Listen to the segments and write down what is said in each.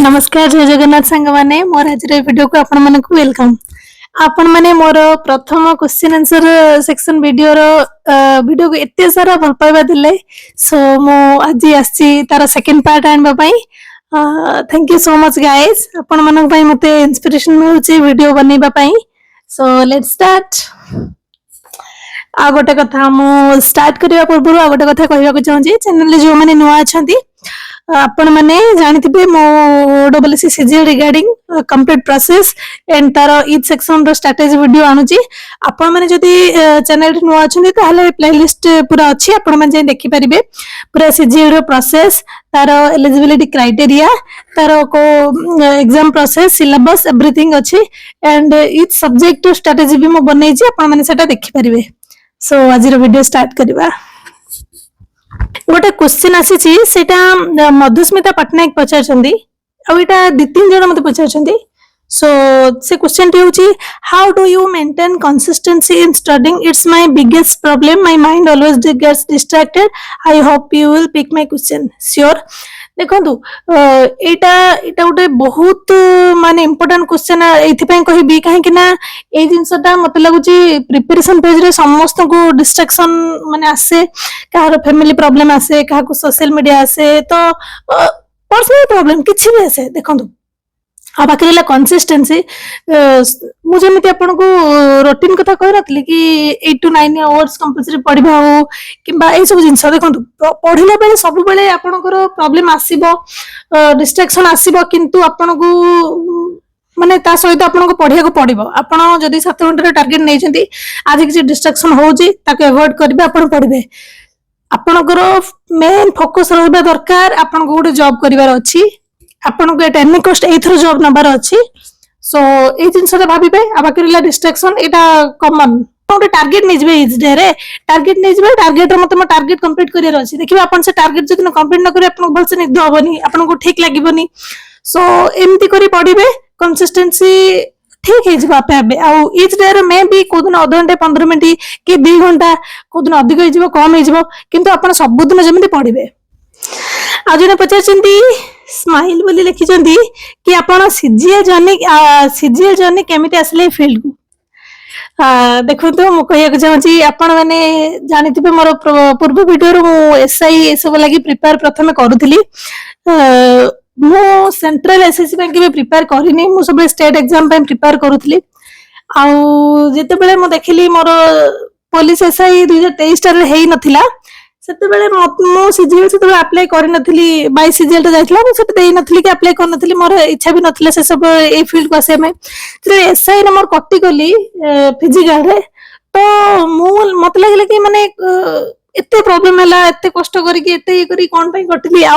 नमस्कार जय जगन्नाथ सांग माने मोर आज वीडियो को आपण मन को वेलकम। आपण माने मोर प्रथम क्वेश्चन आंसर सेक्शन वीडियो को एते सारा भल पाइबा दिले सो मो आज आसी तार सेकंड पार्ट आनबा पई thank you so much guys. आपण मन पई मते इंस्पिरेशन मिलुची वीडियो बनैबा पई। So let's start. आ गोटे कथा मु स्टार्ट करिया पूर्व आ गोटे कथा कहबा को चाहूची चैनल जो माने नुआ अछंती आपण माने जानिथिबे मो double S C CGL regarding complete process and तार ईच सेक्शन रो स्ट्रेटजी वीडियो आनुची। आपण माने जदी चैनल नुआ अछंती ताहले प्लेलिस्ट पूरा अछि आपण माने जे देखि परिबे पूरा सीजीएल रो प्रोसेस तार एलिजिबिलिटी क्राइटेरिया तार को एग्जाम प्रोसेस सिलेबस एवरीथिंग अछि एंड ईच सब्जेक्ट स्ट्रेटजी भी मो बनै छी आपण माने सेटा देखि परिबे। सो आज रो वीडियो स्टार्ट करबा। गोटे क्वेश्चन आसी सेटा मधुस्मिता पटनायक पचारछंदी आ एटा दि तीन जण मते पचारछंदी। सो से क्वेश्चन टी होची how do you maintain consistency in studying it's my biggest problem my mind always gets distracted I hope you will pick my question sure. देखंतु एटा एटा गोटे बहुत माने इंपोर्टेंट क्वेश्चन एथि पय कहबी काहे कि ना ए जिंसटा मते लागुची प्रिपरेशन पेज रे समस्त को डिस्ट्रैक्शन माने आसे काହାର फैमिली प्रॉब्लम आसे काहा सोशल मीडिया आसे तो पर्सनल प्रॉब्लम किछि भी आसे। देखंतु आ बाकी रहला कंसिस्टेंसी मु जेमिति आपन को रूटीन कथा कहि रतली कि 8 to 9 आवर्स कंपलसरी पढिबा हो किबा ए सब जिंस देखंतु पढिला बेले सब बेले आपन को प्रॉब्लम आसीबो डिस्ट्रैक्शन आसीबो किंतु आपन को माने ता सहित आपन को पढिया को पडिबो। आपन जदी 7 घंटा टारगेट नै छथि आज किछि डिस्ट्रैक्शन होउची ताके अवॉइड करबे आपन पढिबे। आपन को मेन फोकस रहबा दरकार आपन को गोटे जॉब करिवार अछि आपन को एटा एनी कॉस्ट एथरो जॉब नंबर अछि। सो ए जिंसटा भाबिबे आ बाकी रहला डिस्ट्रैक्शन एटा कॉमन गोटे टारगेट नै जबे इज डे रे टारगेट नै जबे टारगेट रो मते टारगेट कंप्लीट करियर अछि देखिबे आपन से टारगेट जदिन कंप्लीट न करे आपन भल से निद होबनी आपन को ठीक लागिबनी। सो एमती करी पढिबे कंसिस्टेंसी ठीक है जब आपे आबे आ इच डे रे मे बी कोदिन आधा घंटा 15 मिनिट कि 2 घंटा कोदिन अधिक हो जिवो कम हो जिवो किंतु आपन सब दिन जेमिति पढिबे। आ जने पचारचंती स्माइल बोली लिखि चंती कि आपन सीजीएल जर्नी केमिति आसले फील्ड को देखो तो मु कहया के चाहूची आपन माने जानिथिबे मोर पूर्व वीडियो रो मु एसआई ए सब लागि प्रिपेयर प्रथमे करूथली। मु सेंट्रल एसएससी बैंक के प्रिपेयर करिनी मु सब स्टेट एग्जाम पे प्रिपेयर करूथली। आ जेते बेले मु देखिली मोर पुलिस एसआई 2023 रे हेई नथिला सेते बेले मु सीजीएल से तो अप्लाई करि नथिली 22 सीजीएल रे जाइतला मु सेते देई नथिली कि अप्लाई कर नथिली मोर इच्छा भी नथिला से सब ए फील्ड को आसे में जे एसआई रे मोर कटि गली फिजिकल रे तो मु मत लागले कि माने एते प्रॉब्लम हला एते कष्ट करी कि एते करी कोन पई कटली आ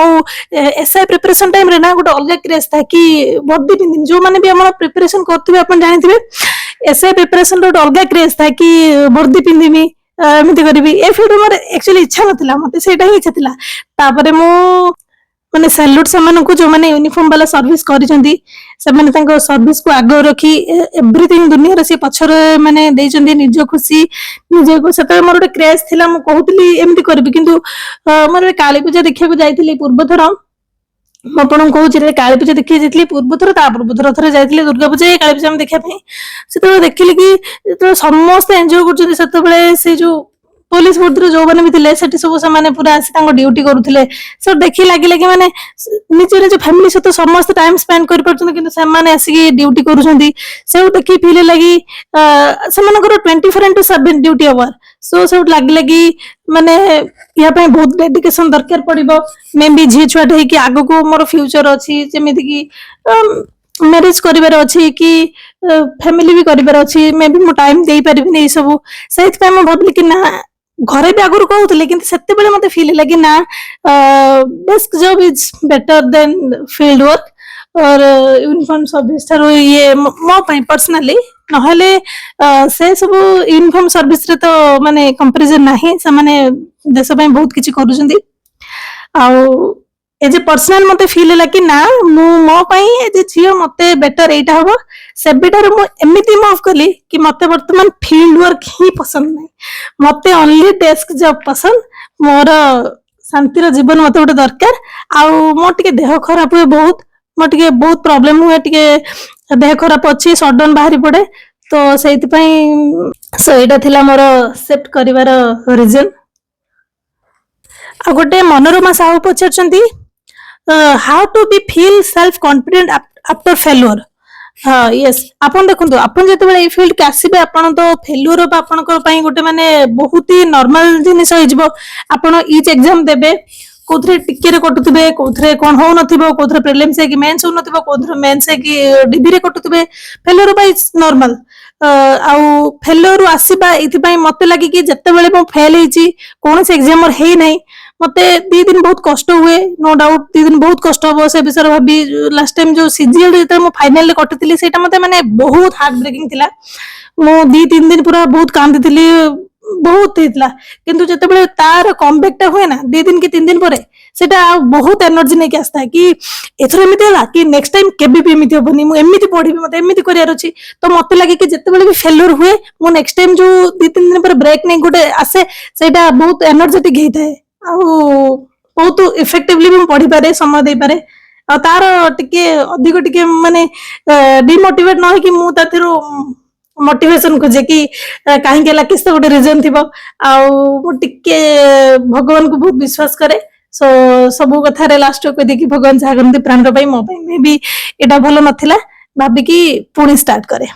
एसआई प्रिपरेशन टाइम रे ना गोटे अलग क्रेज था कि वर्दी पिंदिन जो माने भी हमर प्रिपरेशन करथिबे अपन जानिथिबे एसआई प्रिपरेशन रो अलग क्रेज था कि वर्दी पिंदिमी एमती करी ए फील्ड मोर एक्चुअली इच्छा नथिला मते सेटा ही इच्छा थिला। तापरे मु माने सैल्यूट समान को जो माने यूनिफॉर्म वाला सर्विस करि चंदी से माने तांको सर्विस को आगो रखी एवरीथिंग दुनिया रे से पछर माने देइ चंदी निज खुशी निजे को सेता मोर गोटे क्रेज थिला मु कहूतली एमती करबी किंतु मोर काली पूजा देखिया को जाइथिली पूर्व थरा आपण कहूँ काली पूजा देखिए जाइए पूर्व थर पूर्व थर थर जाइए दुर्गा पूजा काली पूजा देखा से देखिली कि समस्त एंजॉय कर से जो पुलिस फोर्स जो मैंने भी थे सब से पूरा आसी ड्यूटी करुले सब देखी लगे कि माने निज निज फैमिली सहित समस्त टाइम स्पेंड कर आसिक ड्यूटी कर देखी फील लगी से 24/7 ड्यूटी आवर सो सब लगे कि माने या बहुत डेडिकेशन दरकार पड़ो मे भी झी छुआ कि आग को मोर फ्यूचर अच्छी जमीती कि मैरिज करिवार अच्छी कि फैमिली भी करिवार अच्छी मे भी मो टाइम दे पारिबिनी ए सब से भाविली कि ना घरे भी आगुरी कहूले कि मत फिल है कि ना desk job is better than field work और यूनिफॉर्म सर्विस ये मो पर्सनली नहले से सब यूनिफॉर्म सर्विस रे तो माने कंपैरिजन नाही से माने देश पय बहुत किछि करूछंदी आ ए जे पर्सनल मते फील है कि ना मो पई ए जे छियो मते बेटर एटा हबो से बेटर मो एमिति मूव कली कि मते वर्तमान फील्ड वर्क ही पसंद नै मते ओनली डेस्क जॉब पसंद मोर शांतिर जीवन मते गोटे दरकार आ मोर टिके देह खराब हुए बहुत मोर टिके बहुत प्रॉब्लम हुए, टिके देह खराब अच्छी सडन बाहरी पड़े, तो सेति पई सो एटा थिला मोर सेट करिवार रीजन। आ गोटे मनोरमा साहू पचारचंती how to be feel self confident after failure. हाँ यस, आपन देखंतु आपन जते बेले ए फील्ड के आसीबे आपन तो फेल्युअर बा आपन को पई गोटे माने बहुत ही नॉर्मल जिनिस होई जबो। आपन ईच एग्जाम देबे, कोथरे टिके रे कटुतबे, कोथरे कोन हो नथिबो, कोथरे प्रीलिम्स है कि मेंस हो नथिबो, कोथरे मेंस है कि डीबी रे कटुतबे। फेल्युअर बा इज नॉर्मल। आउ फेल्युअर आसीबा इथि पई मते लागी कि जते बेले मो फेल हेची, कोनोस एग्जाम मोर हेई नै, मते 2 दिन बहुत कष्ट हुए, नो डाउट 2 दिन बहुत कष्ट हो से विषय भाबी। लास्ट टाइम जो सीजीएल जेते मो फाइनल ले कटितली सेटा मते माने बहुत हार्ट ब्रेकिंग थिला। मो 2-3 दिन पूरा बहुत कांदितली, बहुत हेतला। किंतु जते बेले तार कमबैक टा हुए ना 2 दिन कि 3 दिन परे, सेटा बहुत एनर्जी नै के आस्ता है कि एथरो एमिति होला कि नेक्स्ट टाइम केबे भी एमिति होबनी, मु एमिति पढिबी, मते एमिति करियार अछि। तो मते लागे कि जते बेले भी फेल्युअर हुए, मु नेक्स्ट टाइम जो 2-3 दिन पर ब्रेक नै गोटे आसे, सेटा बहुत एनर्जेटिक हेइथाय। बहुत इफेक्टिवली भी पढ़ी पारे, समय दे पारे। आ तार टिके अधिक टिके माने डिमोटिवेट न हो कि मु ताथिरो मोटिवेशन खोजे कि कहीं केला किस गोटे रीजन थिबो। आ मु टिके भगवान को बहुत विश्वास करे। सो सबु कथा रे लास्ट को देखि भगवान जहा करते प्राण पई मो पई मे बी एटा भलो नथिला भाबी कि पुणी स्टार्ट करे।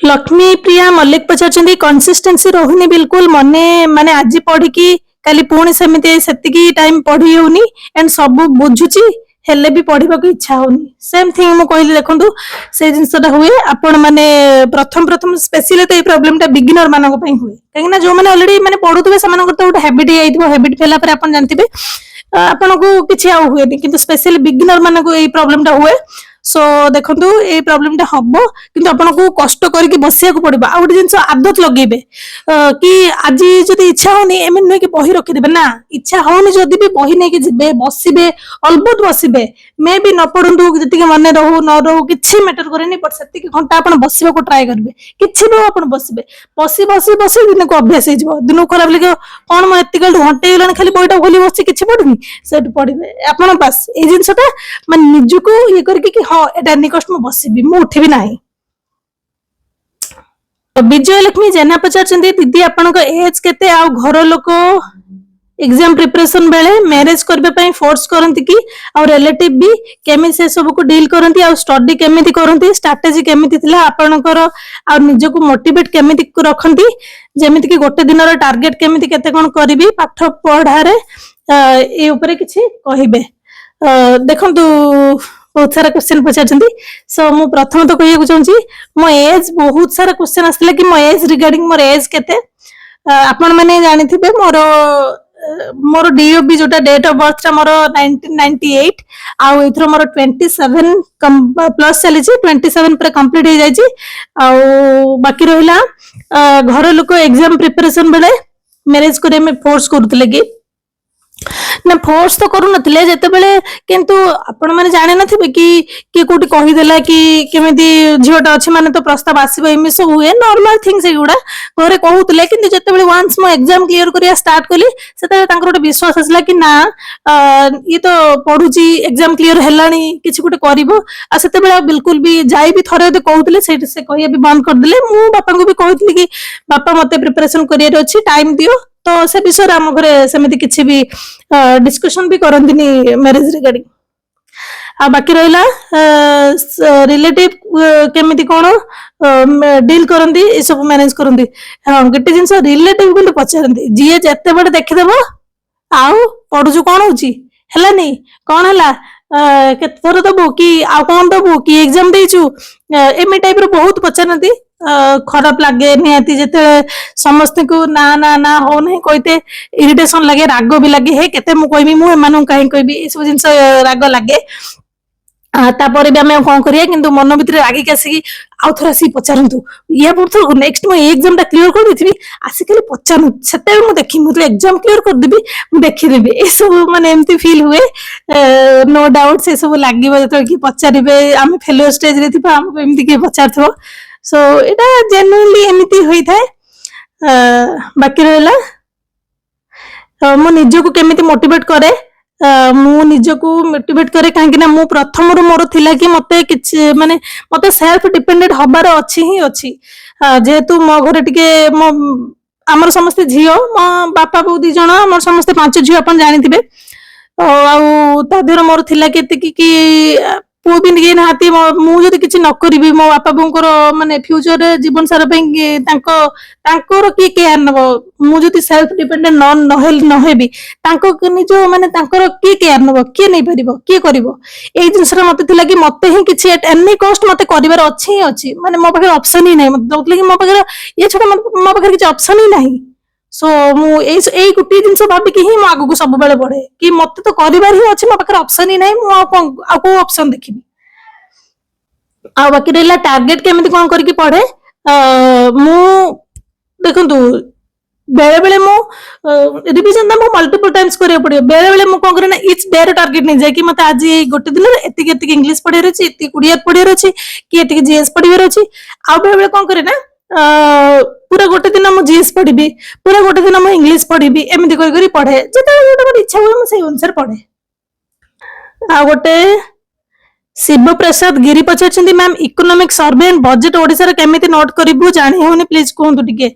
लक्ष्मी प्रिया मल्लिक पचारचंदी कंसिस्टेंसी रहुनी बिल्कुल, मने माने आज पढ़ी कि काली पुणी सेमिति सेतिकी टाइम पढ़ी होनी एंड सब बुझुची हेले भी पढ़िबा को इच्छा होनी। सेम थिंग मु कहली देखंतु से जिंसटा हुए आपण माने प्रथम प्रथम स्पेशली तो ए प्रॉब्लम टा बिगिनर मानको पई हुए, काहे ना जो माने ऑलरेडी माने पढुतबे समान को तो गोटे हैबिट आइतबो, हैबिट फेला पर आपण जानथिबे आपण को किछि आ हुएनी, किंतु स्पेशली बिगिनर मानको ए प्रॉब्लम टा हुए। सो देखंतु ए प्रॉब्लम टा हबो, किंतु आपण को कष्ट करके बसिया को पड़िबा। आ गोटे जिंस आदत लगेबे कि आज जदी इच्छा होनी एमे न कि बही रखि देबे ना, इच्छा होनी जदी भी बही नै कि जिबे बसिबे, अलबत बसिबे, मे भी न पढंतु जति माने रहू न रहू किछि मैटर करेनी, बट सेति घंटा आपण बसिबा को ट्राई करबे, किछि भी आपण बसिबे, बसी बसी बसी दिन को अभ्यास हे जबो। दिन को खराब लगे कोन म एतिकल घंटे गेलन खाली बहिटा खोली बसि किछि पढुनी, सेट पढिबे आपण बस ए जिंसटा माने निजुको ये करके कि हां एटा निकष्ट म बसिबी, मु उठिबी नाही। विजय लक्ष्मी जेना पचारचंदी दीदी आपन को एज केते आ घर लोक एग्जाम प्रिपरेशन बेले मैरिज करबे पई फोर्स करंती कि और रिलेटिव भी केमि से सब को डील करंती और स्टडी केमिति करंती, स्ट्रेटजी केमिति थिला आपनकर आ निज को मोटिवेट केमिति रखंती, जेमिति कि गोटे दिन रो टारगेट केमिति केते कोन करबी पाठ पढ़ा रे ए ऊपर किछि कहिबे। देखंतु बहुत सारा क्वेश्चन पचारचंदी। सो मु प्रथम तो कहिया चाहूची मो एज बहुत सारा क्वेश्चन आसला कि मो एज रिगार्डिंग मोर एज केते। आपण माने जानिथिबे मोर डीओबी जोटा डेट ऑफ बर्थ ता मोर 1998 आ इथरो मोर 27 प्लस चली छी, 27 पर कंप्लीट हो जाई छी। आ बाकी रहिला घर लोक एग्जाम प्रिपरेशन बेले मैरिज करे में फोर्स करथले कि ना, फोर्स तो करू नथिले जते बेले, किंतु आपण माने जाने नथिबे कि के कोठी कहि देला कि केमिति झियोटा अछि माने तो प्रस्ताव आसीबो, एमि सब हुए नॉर्मल थिंग्स एगुडा घरे कहउतले। किंतु जते बेले वंस मो एग्जाम क्लियर करिया स्टार्ट कली सेते तांकर गोटे विश्वास आसला कि ना ये तो पढुची एग्जाम क्लियर हेलानी किछि गोटे करिवो। आ सेते बेले बिल्कुल भी जाई भी थरे तो कहउतले से कहिया भी बंद कर देले। मु बापा को भी कहउतली कि बापा मते प्रिपरेशन करियर अछि, टाइम दियो, तो से विषय आम घरे सेमिति किछि भी डिस्कशन भी करंतिनी मैरिज रिगार्डिंग। आ बाकी रहिला रिलेटिव केमिति कोन डील करंती ए सब मैनेज करंती। हां गटे जिंस रिलेटिव बिल पचारंती जिए जते बड देखि देबो आउ पढुजु कोन होची हला नै कोन हला केत थर दबो कि आ कोन दबो कि एग्जाम देइछु, एमी टाइप रो बहुत पचारंती। खराब लागे निहाती जेते समस्त को ना ना ना हो नहीं कहते इरिटेशन लगे, राग भी लगे, हे केते मु कहबी, मु एमानु काहे कहबी, ए सब जिंस राग लागे। तापर भी आमे कोन करिया, किंतु मन भीतर रागी के आसी आउ थोड़ा सी पचारंतु या पर नेक्स्ट मो एग्जाम ता क्लियर कर देथिबी, आसी खाली पचारु सेते मु देखि, मु तो एग्जाम क्लियर कर देबी, मु देखि देबी। ए सब माने एम्ति फील हुए। नो डाउट से सब लागिबो जतो कि पचारिबे आमे फेलियर स्टेज रे थिबा, हमको एम्ति के पचारथबो। सो एटा जेन्युइनली एमिति होई थाए। बाकी रहला मो निजो को केमिति मोटिवेट करे ମୁଁ ନିଜକୁ ମୋटिवेट करे काहे ना मु प्रथम रु मोर थिला कि मते किछ माने मते सेल्फ डिपेंडेंट हबार अछि ही अछि जेहेतु मो घरे टिके मो आमर समस्त झियो मो बापा बो दी जण आमर समस्त पांच झियो अपन जानिथिबे ता देहर मोर थिला कि पुओ भी निके नाती मु जदि किछि न करिवि मो बापा बोंकर माने फ्यूचर रे जीवन सारा पे तांकर की केयर नबो मु जदि सेल्फ डिपेंडेंट न हेबी तांको निज माने तांकर की केयर नबो के नै परिबो के करिवो एई जिंसरा मते थिला कि मते ही किछि एट एनी कॉस्ट मते करिवार अछि ही अछि माने मो पाखे ऑप्शन ही नै मते दोतले कि मो पाखे ये छोटा मो पाखे किछि ऑप्शन ही नाही सो मु एई गुटी जिंस भाबी कि ही मो आगु को सब बेले बढ़े कि मते तो करिवार ही अछि मो पाखे ऑप्शन ही नाही मु आ को ऑप्शन देखिबी आ बाकी रहला टारगेट केमिति कोन करके पढ़े मु देखंतु बेले बेले मु रिवीजन ना मु मल्टीपल टाइम्स करे पड़ियो बेले बेले मु कोन करे ना इच डे रो टारगेट नै जाय कि मते आज ए गोटे दिन एति एति इंग्लिश पढ़ियर अछि एति कुडियर पढ़ियर अछि कि एति जीएस पढ़ियर अछि आ बेले बेले कोन करे ना पूरा गोटे दिन मु जीएस पढ़िबी पूरा गोटे दिन मु इंग्लिश पढ़िबी एमिति करि करि पढ़े जते गोटे इच्छा होय मु सेही अनुसार पढ़े आ गोटे शिव प्रसाद गिरी पचारछंती ma'am economic survey and budget Odisha रे केमिति नोट करिबु जानि होनी प्लीज कहंतु टिके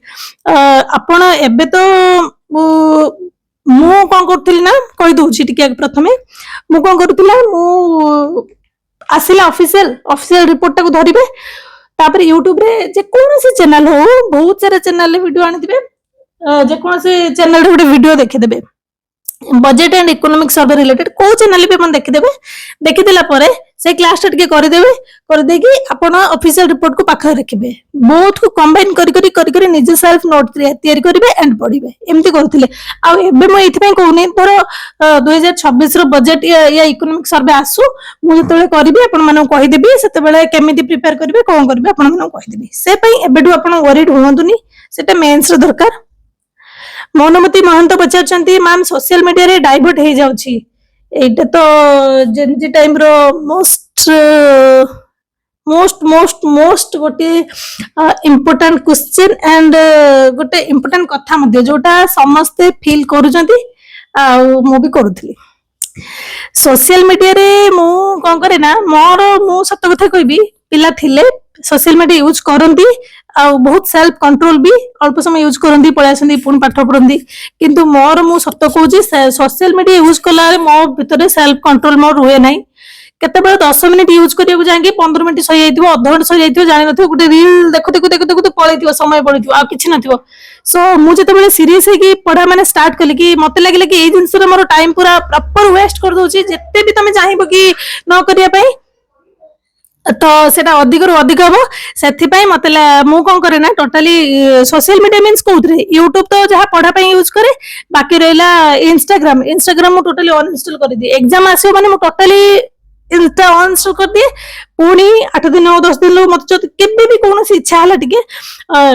आपण एबे तो मु कोन करथिली ना कहि दोछि टिके प्रथमे मु कोन करथिला मु आसिला ऑफिशियल रिपोर्ट टाको धरिबे तापर यूट्यूब रे जे कोनोसी चैनल हो बहुत सारा चैनल रे वीडियो आनिथिबे जे कोनोसी चैनल रे गोटे वीडियो देखि देबे budget and economic survey related को चैनल पे अपन देखि देबे देखि देला परे से क्लास टिके कर देबे कर देकी आपण ऑफिशियल रिपोर्ट को पाखा रखिबे बहुत को कंबाइन करी निजे सेल्फ नोट तैयारी करिवे एंड पढिबे एम्ति करथिले आ एबे म एथि पय कहउनी धर 2026 रो बजेट या इकोनॉमिक सर्वे आसु मु जतले करिवे आपण माने कहि देबी सेते बेले केमिति प्रिपेयर करिवे कोन करिवे आपण माने कहि देबी से पय एबेडू आपण वरीड होंतुनी सेटा मेंस रो दरकार मौनमती महंत पचारछंती मैम सोशल मीडिया रे डाइवर्ट हे जाउछि एटा तो जेनजी टाइम रो मोस्ट गोटे इम्पोर्टेंट क्वेश्चन एंड गोटे इम्पोर्टेंट कथा मध्ये जोटा समस्ते फील करूछंती आ मो भी करूथली सोशल मीडिया रे मु कोन करे ना मोर मु सत्य कथा कहबी पिला थिले सोशल मीडिया यूज करंती आ बहुत सेल्फ कंट्रोल भी अल्प समय यूज करंती पळासंती पुन पाठ पढंती किंतु मोर मु सत्य कहूची सोशल मीडिया यूज कला रे मो भीतर सेल्फ कंट्रोल मोर रुहे नाही केते बेले 10 मिनिट यूज करिया को जांगे 15 मिनिट सही जाइथिबो आधा घंटा सही जाइथिबो जानि नथिबो गुटे रील देखु पळैथिबो समय पळैथिबो आ किछि नथिबो सो मु जते बेले सीरियस है कि पढा माने स्टार्ट कली कि मते लागिला कि एई जिंस रे मोर टाइम पूरा प्रॉपर वेस्ट कर दोची जते भी तमे चाहिबो कि न करिया पई तो सेटा अधिक रु अधिक हम से मत मु कौन करे ना टोटाली सोशल मीडिया मीन्स कौन यूट्यूब तो जहाँ पढ़ाई यूज करे बाकी रहा इंस्टाग्राम टोटाली अनइंस्टॉल कर दिए एग्जाम आसो माने टोटाली इंस्टा अनइंस्टॉल कर दिए पुणी 8 दिन 10 दिन मत केबे भी कौन इच्छा है टिके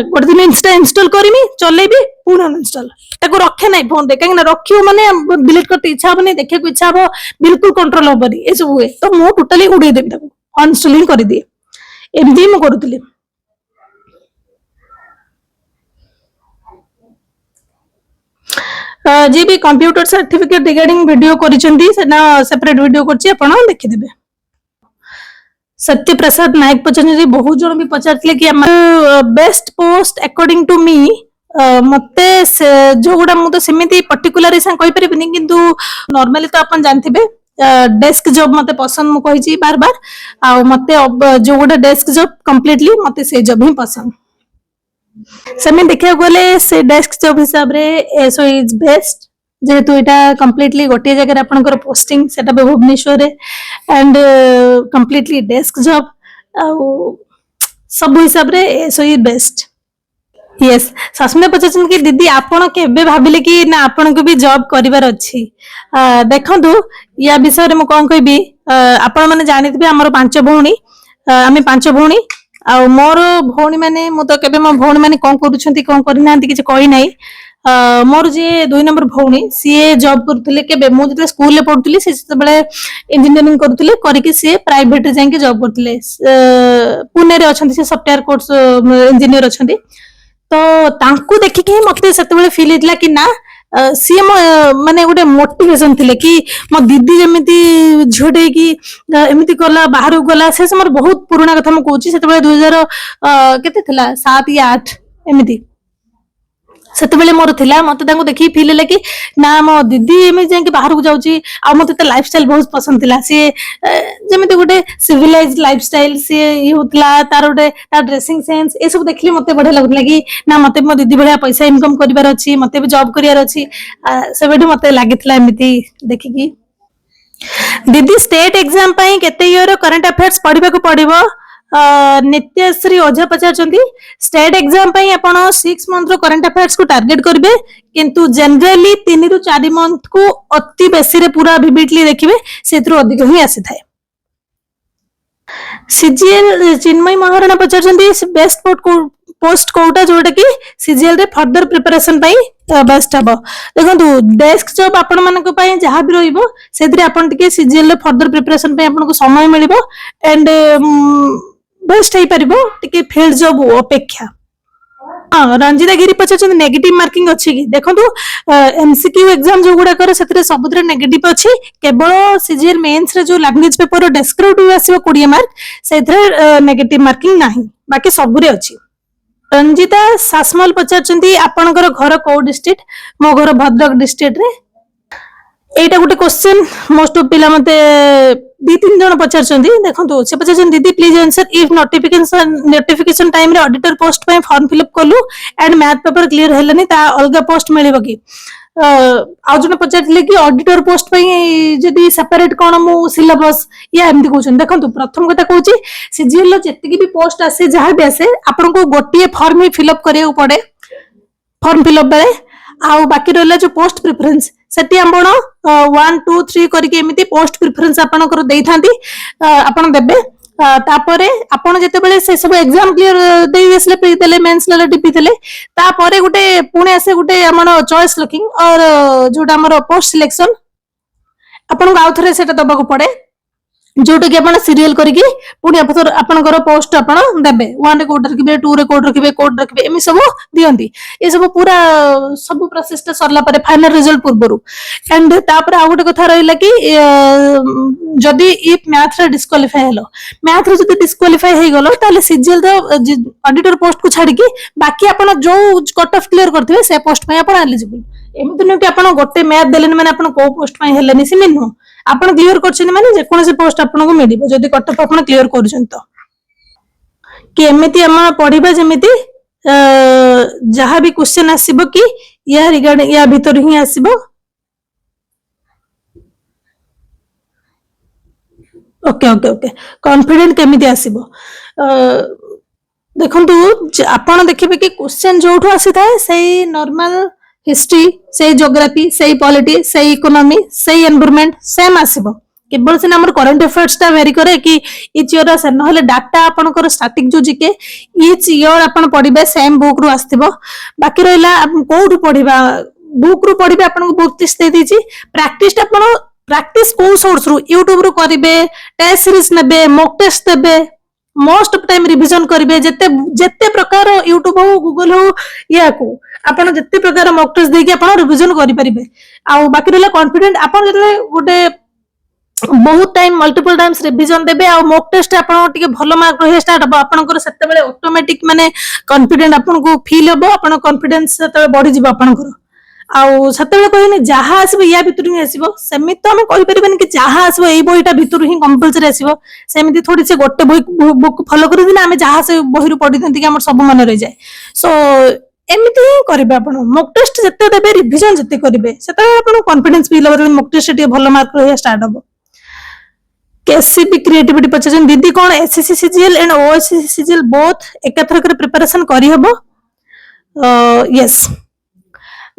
गोटे दिन इंस्टा इंस्टॉल करमी चलेबी पुणी अनइंस्टॉल ताको रखे ना फोन कहीं रखियो माने डिलीट करते इच्छा हम देखा इच्छा हम बिल्कुल कंट्रोल हेनी ये सब हुए तो मुझे टोटाली उड़े देवी ताको अनइंस्टॉलिंग कर दिए एमती मु करूतली जी भी कंप्यूटर सर्टिफिकेट रिगार्डिंग वीडियो करिसेंती सेना सेपरेट वीडियो करछि आपण देखि देबे सत्य प्रसाद नायक पचारछंती बहुत जण भी पचारथिले कि best post according to me मते जो गुडा मु तो सेमिति पर्टिकुलर इसा कहि परिबिनी किंतु नॉर्मली तो अपन जानथिबे डेस्क जॉब मते पसंद मु कहिछि बार बार आ मते जो गोटे डेस्क जॉब कंप्लीटली मते से जॉब ही पसंद सेमे देखिया गले से डेस्क जॉब हिसाब रे एसो इज बेस्ट जेहेतु एटा कंप्लीटली गोटे जगह रे आपनकर पोस्टिंग सेटा बे भुवनेश्वर रे एंड कंप्लीटली डेस्क जॉब आ सब हिसाब रे एसो इज बेस्ट यस सस्मिता पचारछन कि दीदी आपण केबे भाबिले कि ना आपण को भी जॉब करिवार अछि देखंतु या विषय रे म कोन कहबी आपण माने जानिथिबे हमर पांच भौणी आमे पांच भौणी आ मोर भौणी माने मु तो केबे मो भौणी माने कोन करूछंती कोन करि नांती किछ कहि नै मोर जे 2 नंबर भौणी सीए जॉब करथिले केबे मु जते स्कूल ले पढुथिली से बेले इंजीनियरिंग करथिले करिकि से प्राइवेट रे जाके जॉब करथिले पुणे रे अछंती से सॉफ्टवेयर कोर्स इंजीनियर अछंती तो तांकू देखि के मते सेते बेले फील हितला कि ना सी माने गोटे मोटिवेशन थिले कि मो दीदी जेमिति झोटे कि एमिति कला बाहर गला से समय बहुत पुराना कथा म कहूची सेते 2000 केते थिला 7 या 8 एमिति सेतेबेले मोर थिला मते तांको देखि फील ले कि ना मो दीदी एमे जे कि बाहर को जाउची आ मते त लाइफस्टाइल बहुत पसंद थिला से जेमिति गोटे सिविलाइज्ड लाइफस्टाइल से ई होतला तार गोटे तार ड्रेसिंग सेंस ए सब देखली मते बढ़िया लागुला कि ना मते मो दीदी बढ़िया पैसा इनकम करिवार अछि मते भी जॉब करिवार अछि सेबेठु मते लागितला एमिति देखि कि दीदी स्टेट एग्जाम पई केते इयर करंट अफेयर्स पढिबा को पड़िबो नित्यश्री ओझा पचारचंदी स्टेट एग्जाम पई आपण 6 मंथ रो करंट अफेयर्स को टारगेट करबे किंतु जनरली 3 रु 4 मंथ को अति बेसी रे पूरा विविडली देखिबे सेथरो अधिक ही आसी थाए सीजीएल चिन्मय महाराणा पचारचंदी बेस्ट पोस्ट कोटा जोटा कि सीजीएल रे फर्दर प्रिपरेशन पई बेस्ट हबो देखंतु डेस्क जॉब आपण मानक पई जहां भी रहइबो सेथरे आपण टिके सीजीएल रे फर्दर प्रिपरेशन पई आपण को समय मिलिबो एंड बेस्ट है परिबो टिके फील्ड जॉब अपेक्षा रंजिता गिरी पचारचंदी नेगेटिव मार्किंग अछि कि देखंतु एमसीक्यू एग्जाम जो गुडा करे सेतरे सबुद्रे नेगेटिव अछि केवल सीजीएल मेंस रे जो लैंग्वेज पेपर डिस्क्रिप्टिव आसीबो 20 मार्क सेथरे नेगेटिव मार्किंग नाही बाकी सबुरे अछि रंजिता सासमल पचारचंदी आपनकर घर को डिस्ट्रिक्ट मो घर भद्रक डिस्ट्रिक्ट रे एटा गोटे क्वेश्चन मोस्ट ऑफ पिला मते 2-3 जन पचारचंदी देखंतु से पचारचंदी दीदी please answer if notification time रे ऑडिटर पोस्ट पे फॉर्म फिल अप कलु एंड मैथ पेपर क्लियर हेलनी ता अलगा पोस्ट मिलिबो कि आ जन पचारथिले कि ऑडिटर पोस्ट पे जदी सेपरेट कोन मु सिलेबस या एमदी कहउछन देखंतु प्रथम कथा कहउची सीजीएल लो जत्ते भी पोस्ट आसे जहां भी आसे आपन को गोटिए फॉर्म ही फिल अप करियो पड़े फॉर्म फिल अप बेले आउ बाकी रहला जो पोस्ट प्रेफरेंस सेटी आपण 1 2 3 करके एमिति पोस्ट प्रेफरेंस आपण कर देई थांती आपण देबे तापरे आपण जते बेले से सब एग्जाम क्लियर देई देसले प्री देले मेंस ले टीपी देले तापरे गुटे पुणे आसे गुटे हमर चॉइस लुकिंग और जोटा हमर पोस्ट सिलेक्शन आपण को आउथरे सेटा दबा को पड़े जोटा कि आपण सीरियल करके पुणी आपनकर पोस्ट आपण देबे 1 रे कोड रखिबे 2 रे कोड रखिबे एमि सब दियंती ए सब पूरा सब प्रोसेस ता सरला परे फाइनल रिजल्ट पूर्वरु एंड तापर आ गोटे कथा रहिला कि जदी इफ मैथ रे डिस्क्वालिफाई हेलो मैथ रे जदी डिस्क्वालिफाई हे गेलो ताले सीजीएल द ऑडिटर पोस्ट को छाडी कि बाकी आपण जो कट ऑफ क्लियर करथिबे से पोस्ट पे आपण एलिजिबल एमिति न कि आपण गोटे मैथ देलेन माने आपण को पोस्ट पे हेलेनी सिमिन नो आपण क्लियर करछन माने जे कोन से पोस्ट आपण को मिलिबो जदी कट ऑफ आपण क्लियर करछन तो कि एमिति हम पढिबा जेमिति जहां भी क्वेश्चन आसीबो कि या रिगार्डिंग या भीतर ही आसीबो ओके ओके ओके कॉन्फिडेंट केमिति आसीबो देखंतु आपण देखिबे कि क्वेश्चन जोठो आसी थाए सही नॉर्मल हिस्ट्री से ज्योग्राफी से पॉलिटी से इकोनॉमी से एनवायरनमेंट सेम आसीबो केवल से हमर करंट अफेयर्स ता वेरी करे कि इच ईयर से नहले डाटा आपनकर स्टैटिक जो जीके इच ईयर आपन पढिबे सेम बुक रु आस्थिबो बाकी रहला कोठु पढिबा बुक रु पढिबे आपन को बुक टिस दे दीची प्रैक्टिस आपन प्रैक्टिस को सोर्स रु YouTube रु करिवे टेस्ट सीरीज नेबे मॉक टेस्ट देबे मोस्ट ऑफ टाइम रिवीजन करिवे जत्ते जत्ते प्रकार YouTube हो गूगल हो या को आपण जत्ते प्रकार मॉक टेस्ट देके आपण रिवीजन करि परिबे आ बाकी रहला कॉन्फिडेंट आपण जते गोटे बहुत टाइम मल्टीपल टाइम्स रिवीजन देबे आ मॉक टेस्ट आपण टिके भलो मार्क रहे स्टार्ट हो आपनकर सेते बेले ऑटोमेटिक माने कॉन्फिडेंट आपण को फील हो आपण कॉन्फिडेंस सेते बढ़ी जिवो आपनकर आउ सेते बेले कहनी जहां आसीबो या भितरु ही आसीबो सेमित तो हम कहि परिबेन कि जहां आसीबो एई बहिटा भितरु ही कंपलसरी आसीबो सेमिति थोड़ी से गोटे बुक फॉलो करि दिना हम जहां से बहिरु पढि दंती कि हमर सब मन रहि जाय सो एमिति ही करबे आपण मॉक टेस्ट जत्ते देबे रिवीजन जत्ते करबे सेते आपण कॉन्फिडेंस फील हो मॉक टेस्ट टिके भलो मार्क रहे स्टार्ट हो केसीपी क्रिएटिविटी पछन दीदी कोन SSC CGL and OSC CGL both एकथर कर प्रिपरेशन करी हबो यस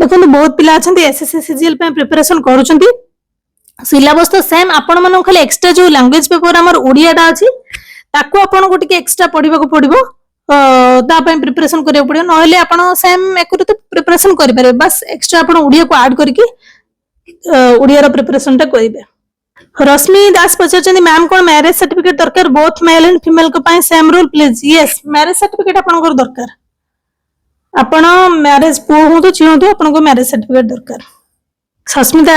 देखो बहुत पिला अछंती एसएससी सीजीएल पे प्रिपरेशन करूछंती सिलेबस तो सेम आपण मन खाली एक्स्ट्रा जो लैंग्वेज पेपर हमर ओडियाटा अछि ताको आपण को टिके एक्स्ट्रा पढिबा को पडिबो ता पे प्रिपरेशन करियो पडियो नहले आपण सेम एकरो तो प्रिपरेशन करि पारे बस एक्स्ट्रा आपण ओडिया को ऐड करके ओडिया रो प्रिपरेशन ता करिबे रश्मि दास पचारचंदी मैम कोन मैरिज सर्टिफिकेट दरकार बोथ मेल एंड फीमेल को पाए same rule please yes marriage certificate आपण को दरकार आपण मैरिज पुओ हूँ तो झील हूँ आपको मैरिज सर्टिफिकेट दरकार। सस्मिता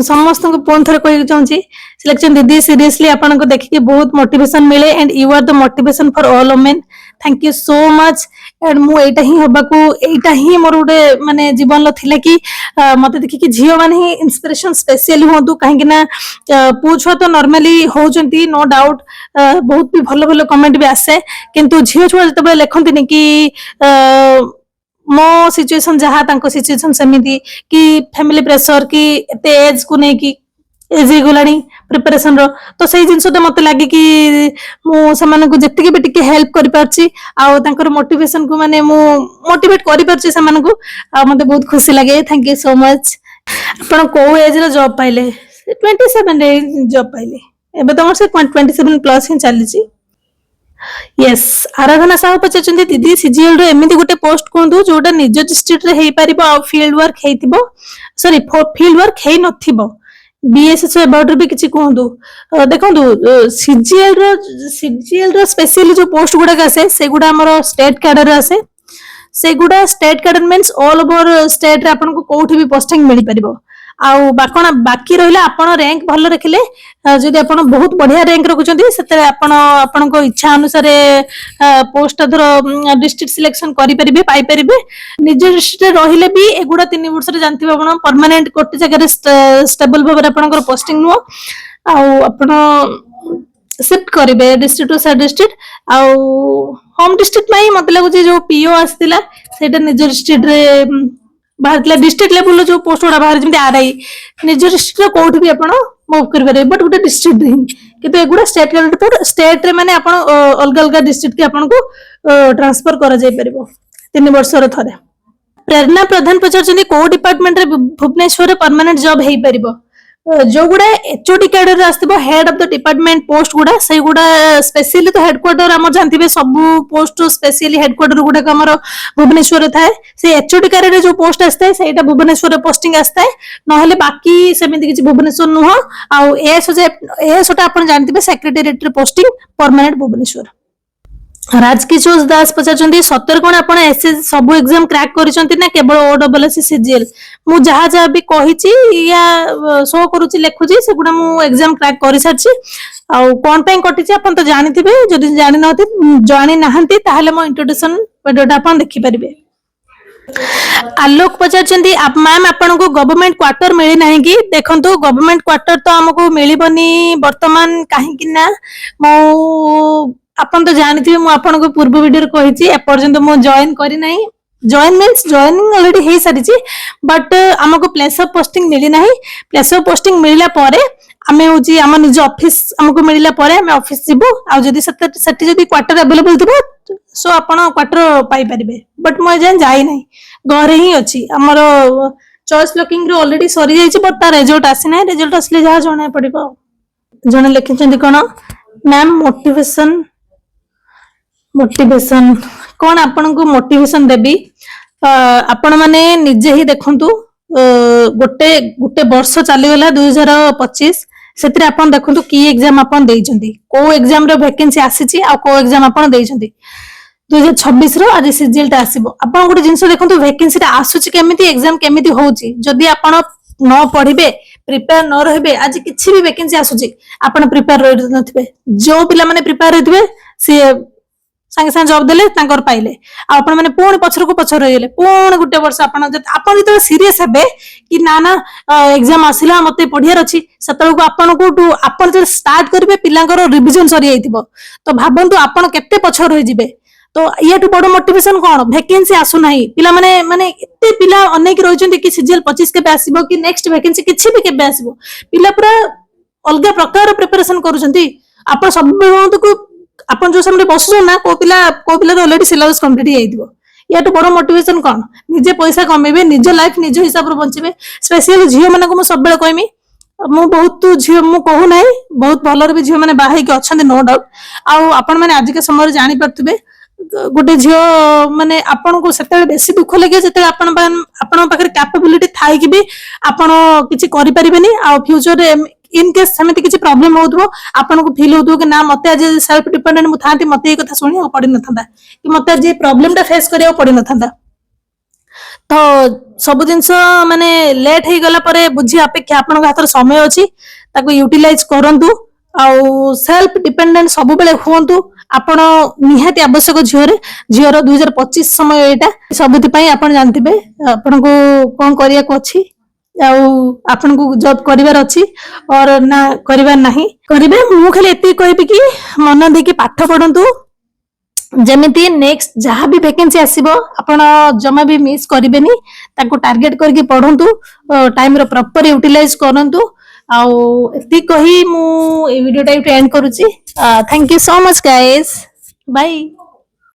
समस्त को पुन थे कह चाहूँगी सिलेक्शन दीदी सीरियसली आपको देखिए बहुत मोटिवेशन मिले and you are the motivation for all women. Thank you so much. And मुझे ही हबाकू एटा ही मोर गोटे माने जीवन थिला कि मते देखिए झील मैंने ही इंस्पिरेशन स्पेशली हूँ कहीं पुओ छुआ तो नॉर्मली होती नो डाउट बहुत भी भल भल कमेंट भी आसे किंतु झील छुआ जो लिखती कि मो सिचुएशन जहाँ तांको सिचुएशन सेमिति कि फैमिली प्रेशर कि एते एज को नहीं कि एज ही गलानी प्रिपरेशन रो तो सही जिनस तो मते लागे कि मु समान को जत्ति भी टिके हेल्प करि पारछि आ तांकर मोटिवेशन को माने मु मोटिवेट करि पारछि समान को आ मते बहुत खुशी लागे। Thank you so much. आपण को एज रो जॉब पाइले 27 रे जॉब पाइले एबे तमर से 27 प्लस ही चली छी। यस आराधना साहू पचार दीदी सीजीएल रो एमिति गोटे पोस्ट कहतु जोटा निज डिस्ट्रिक्ट रे हेई परिबो आ फील्ड वर्क हेइतिबो सॉरी फील्ड वर्क हेई नथिबो बीएसएस अबाउट भी किछि कहतु देखंतु सीजीएल रो स्पेशली जो पोस्ट गुडा आसे से गुडा हमर स्टेट कैडर आसे से गुडा state cadre means all over state रे आपन को कोठी भी पोस्टिंग मिली परिबो आउ बाकी रहिला आपण रैंक भल रखिले जदि आपण बहुत बढ़िया रैंक रखुचंती सेते आपण को इच्छा अनुसार पोस्ट धर डिस्ट्रिक्ट सिलेक्शन करि परिबे पाई परिबे निज डिस्ट्रिक्ट रहिले भी एगुडा 3 वर्ष रे जानथिबे आपण परमानेंट कोटी जगह स्टेबल भाबरे आपणकर पोस्टिंग नो आउ आपण शिफ्ट करिवे डिस्ट्रिक्ट टू साइड डिस्ट्रिक्ट आउ होम डिस्ट्रिक्ट में मत लागु जो पीओ आस्तिला सेटा निज डिस्ट्रिक्ट रे बाहर डिस्ट्रिक्ट लेवल जो पोस्ट गुड़ा बाहर जमी आरआई निज डिस्ट्रिक्ट कौट भी आप मूव करेंगे बट गोटे डिस्ट्रिक्ट कि एगुड़ा स्टेट कैडर स्टेट रे माने आपण अलग अलग डिस्ट्रिक्ट के आपन को ट्रांसफर करा जाय परिबो 3 वर्ष रे थरे। प्रेरणा प्रधान पचार को डिपार्टमेंट रे भुवनेश्वर परमानेंट जॉब हेई परिबो जो गुड़ा एचओडी कैडर आसथिबो head of the department post गुड़ा से गुड़ा स्पेशली तो हेडक्वार्टर हम जानथिबे सब पोस्ट स्पेशली हेडक्वार्टर गुड़ा हमर भुवनेश्वर थाए से एचओडी कैडर जो पोस्ट आस्ताय सेटा भुवनेश्वर पोस्टिंग आस्ताय नहले बाकी सेमिति किछि भुवनेश्वर नुह आ एसोटा आपण जानथिबे सेक्रेटेरिएट रे पोस्टिंग परमानेंट भुवनेश्वर। राजकिशोर दास पचार सतर कौन आप सब एग्जाम क्रैक करिसंती ना केवल ओडब्ल्यूएससी सीजीएल मु जहाँ जहाँ भी कही या शो करुच्ची लिखुची सेगुड़ा मु एग्जाम क्रैक कर सारी आउ कौन पे कटी आप तो जानी जदि जानी नाहंती ताहले मो इंट्रोडक्शन वीडियोटा आप देखि परिबे। आलोक पचार मैम आपन को गवर्नमेंट क्वार्टर मिली ना कि देखो गवर्नमेंट क्वार्टर तो आमको मिलबनी बर्तमान कहीं ना मो आपन तो जानथिबे मु आपन को पूर्व वीडियो कहिछि एपर्यंत मु जॉइन करि नाही जॉइन मींस जॉइनिंग ऑलरेडी हे सारिछि बट हमको प्लेस ऑफ पोस्टिंग मिली नाही। प्लेस ऑफ पोस्टिंग मिलिला परे आमे होछि हम निज ऑफिस हमको मिलिला परे हम ऑफिस जिबो आ जदी सट्टी जदी क्वार्टर अवेलेबल थिबो सो आपण क्वार्टर पाई परिबे बट मु जाय जाई नाही घरे ही अछि हमर चॉइस लॉकिंग रे ऑलरेडी सरी जाइछि बट ता रिजल्ट आसी नाही रिजल्ट असले जहा जणा पड़िबो। जने लिखिछन्ती कोन मैम मोटिवेशन कौन आपन को मोटिवेशन देबी आपण माने निजे ही देखंतु गोटे गोटे वर्ष चली गला 2025 सेतिर आपण देखंतु की एग्जाम आपण देइचंती को एग्जाम रो वैकेंसी आसीची आ को एग्जाम आपण देइचंती 2026 रो आज सीजीएल आसीबो आपण गोटे जिंस देखंतु वैकेंसी ता आसुची केमिति एग्जाम केमिति होउची जदी आपण न पढ़िबे प्रिपेयर न रहबे आज किछि भी वैकेंसी आसुची आपण प्रिपेयर रह नथिबे जो पिला माने प्रिपेयर रहथिबे से संगे संगे जॉब देले तांकर पाइले आपण माने पुणी पछर को पछर रहिले पुणी गुटे वर्ष आपण जते सीरियस हेबे कि ना ना एग्जाम आसिला मते पढियार अछि सेतल को आपण जे स्टार्ट करबे पिलांकर रिवीजन सरी आइतिबो तो भाबंतु आपण केते पछर रहि जिवे तो येटु बड़ मोटिवेशन कोन वैकेंसी आसु नाही पिला माने एते पिला अनेक रहिचंती कि सीजीएल 25 के आसीबो कि नेक्स्ट वैकेंसी किछि भी के आसीबो पिला पूरा अलग प्रकार प्रिपरेशन करूचंती आपण सब को अपन जो सामने बसु ना को पिला ऑलरेडी सिलेबस कंप्लीट हो जाइदिबो याटू बड़ मोटिवेशन कोन निजे पैसा कमेबे निज लाइफ निज हिसाब रे बंचबे स्पेशली झियो माने को म सब बेले कहमी मु बहुत झियो मु कहू नाही बहुत भलर भी झियो माने बाहाई के अछंती नो डाउट आ आपण माने आज के समय रे जानि परतबे गोटे झियो माने आपण को सेते बेसी दुख लगे जेते आपण पाखरे कैपेबिलिटी थाई कि भी आपण किछि करि परिबेनी आ फ्यूचर रे इन केस समिति किछि प्रॉब्लम होउथबो आपन को फील होउथबो कि ना मते आज सेल्फ डिपेंडेंट मु थांती मते ए कथा सुनि पड़ी न थांदा कि मते जे प्रॉब्लम टा फेस करियो पड़ी न थांदा तो सब जिनस माने लेट हो गला परे बुझी अपेक्षा आपन हाथ समय अछि ताको यूटिलाइज करंतु आउ सेल्फ डिपेंडेंट सब बेले हुंतु आपण निहाती आवश्यक झियोर 2025 समय एटा सबुति पई आपण जानथिबे आपण को कोन करिया को अछि आउ आपण को जॉब करिवार अछि और ना करिवार नाही करिवे मु खाली एति कहबी कि मन दे कि पाठ पढंतु जेमिति नेक्स्ट जहाँ भी वैकेंसी आसीबो आपण जमा भी मिस करिवेनी ताको टार्गेट करके पढंतु टाइम रो प्रॉपर यूटिलाइज करंतु आउ एति कही मु ए वीडियो टाइप एंड करूची thank you so much guys bye